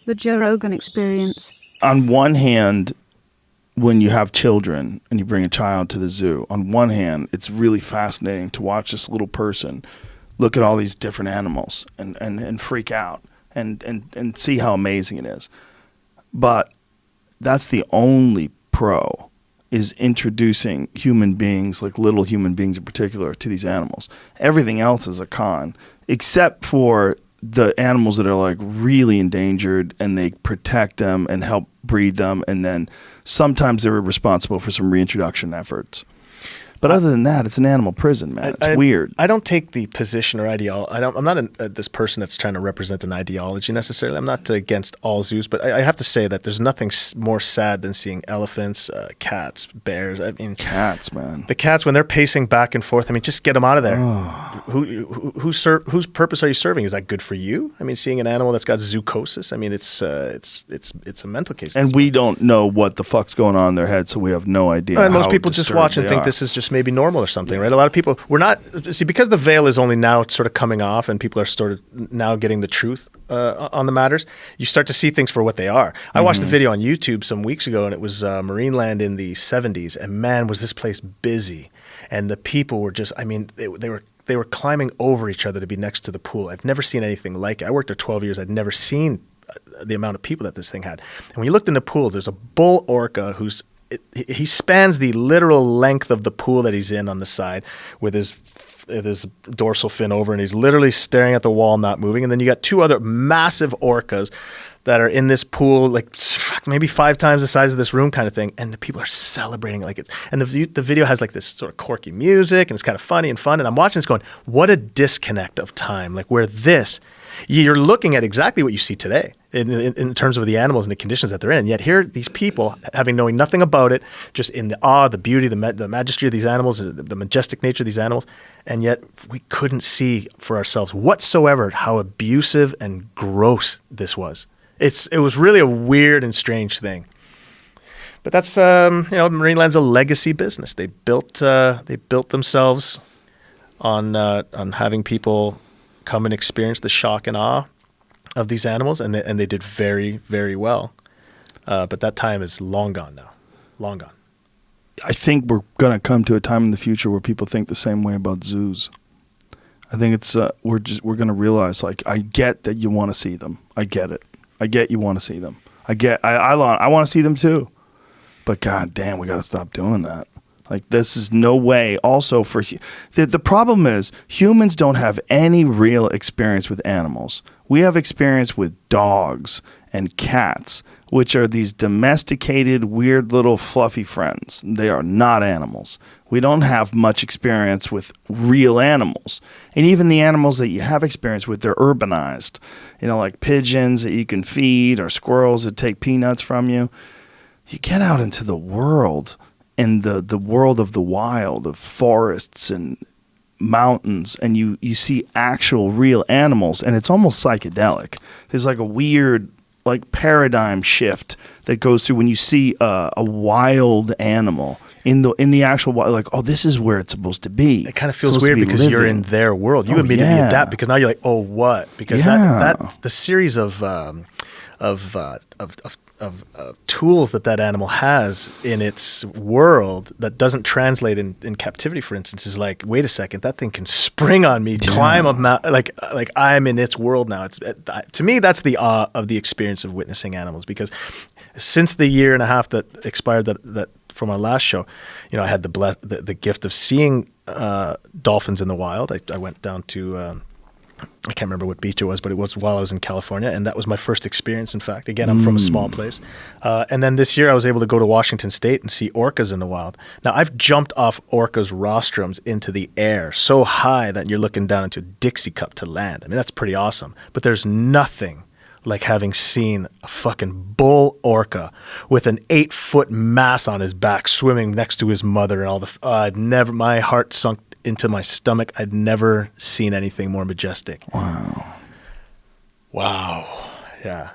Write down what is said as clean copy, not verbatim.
The Joe Rogan Experience. On one hand, when you have children and you bring a child to the zoo, on one hand, it's really fascinating to watch this little person look at all these different animals and freak out and see how amazing it is. But that's the only pro, is introducing human beings, like little human beings in particular, to these animals. Everything else is a con, except for the animals that are like really endangered, and they protect them and help breed them, and then sometimes they're responsible for some reintroduction efforts. But other than that, it's an animal prison, man. It's weird. I don't take the position or ideology. I'm not this person that's trying to represent an ideology necessarily. I'm not against all zoos, but I have to say that there's nothing more sad than seeing elephants, cats, bears. I mean, cats, man. The cats, when they're pacing back and forth, I mean, just get them out of there. Oh. Whose purpose are you serving? Is that good for you? I mean, seeing an animal that's got zoocosis. I mean, it's a mental case. And we don't know what the fuck's going on in their head, so we have no idea. And most people just watch and think this is just maybe normal or something, right? A lot of people, we're not, see, because the veil is only now sort of coming off and people are sort of now getting the truth on the matters, you start to see things for what they are. I watched the video on YouTube some weeks ago, and it was Marineland in the 70s, and man, was this place busy. And the people were just, I mean, they were climbing over each other to be next to the pool. I've never seen anything like it. I worked there 12 years. I'd never seen the amount of people that this thing had. And when you looked in the pool, there's a bull orca he spans the literal length of the pool that he's in on the side with his dorsal fin over, and he's literally staring at the wall, not moving. And then you got two other massive orcas that are in this pool, like maybe 5 times the size of this room kind of thing. And the people are celebrating like it's, and the video has like this sort of quirky music, and it's kind of funny and fun. And I'm watching this going, what a disconnect of time. Like where you're looking at exactly what you see today in terms of the animals and the conditions that they're in. And yet here, these people, knowing nothing about it, just in the awe, the beauty, the majesty of these animals, the majestic nature of these animals, and yet we couldn't see for ourselves whatsoever how abusive and gross this was. It was really a weird and strange thing. But that's Marineland's a legacy business. They built themselves on having people come and experience the shock and awe of these animals, and they did very, very well. But that time is long gone now. Long gone. I think we're going to come to a time in the future where people think the same way about zoos. I think it's we're going to realize, like, I get that you want to see them. I get it. I get you want to see them. I want to see them too. But god damn, we got to stop doing that. Like, this is no way. Also, the problem is humans don't have any real experience with animals. We have experience with dogs and cats, which are these domesticated, weird little fluffy friends. They are not animals. We don't have much experience with real animals. And even the animals that you have experience with, they're urbanized. You know, like pigeons that you can feed, or squirrels that take peanuts from you. You get out into the world, and the world of the wild, of forests and mountains, and you see actual real animals, and it's almost psychedelic. There's like a weird like paradigm shift that goes through when you see a wild animal in the actual wild, like, oh, this is where it's supposed to be. It kind of feels weird because you're in their world. You immediately adapt, because now you're like, oh, what? Because that the series of tools that animal has in its world that doesn't translate in captivity, for instance, is like, wait a second, that thing can spring on me, climb a mountain, like I'm in its world now. It's to me, that's the awe of the experience of witnessing animals, because since the year and a half that expired that from our last show, I had the gift of seeing dolphins in the wild. I went down to I can't remember what beach it was, but it was while I was in California, and that was my first experience, in fact. Again, I'm from a small place. And then this year I was able to go to Washington State and see orcas in the wild. Now, I've jumped off orcas' rostrums into the air so high that you're looking down into a Dixie cup to land. I mean, that's pretty awesome. But there's nothing like having seen a fucking bull orca with an 8-foot mass on his back swimming next to his mother and all the... my heart sunk into my stomach. I'd never seen anything more majestic. Wow. Yeah.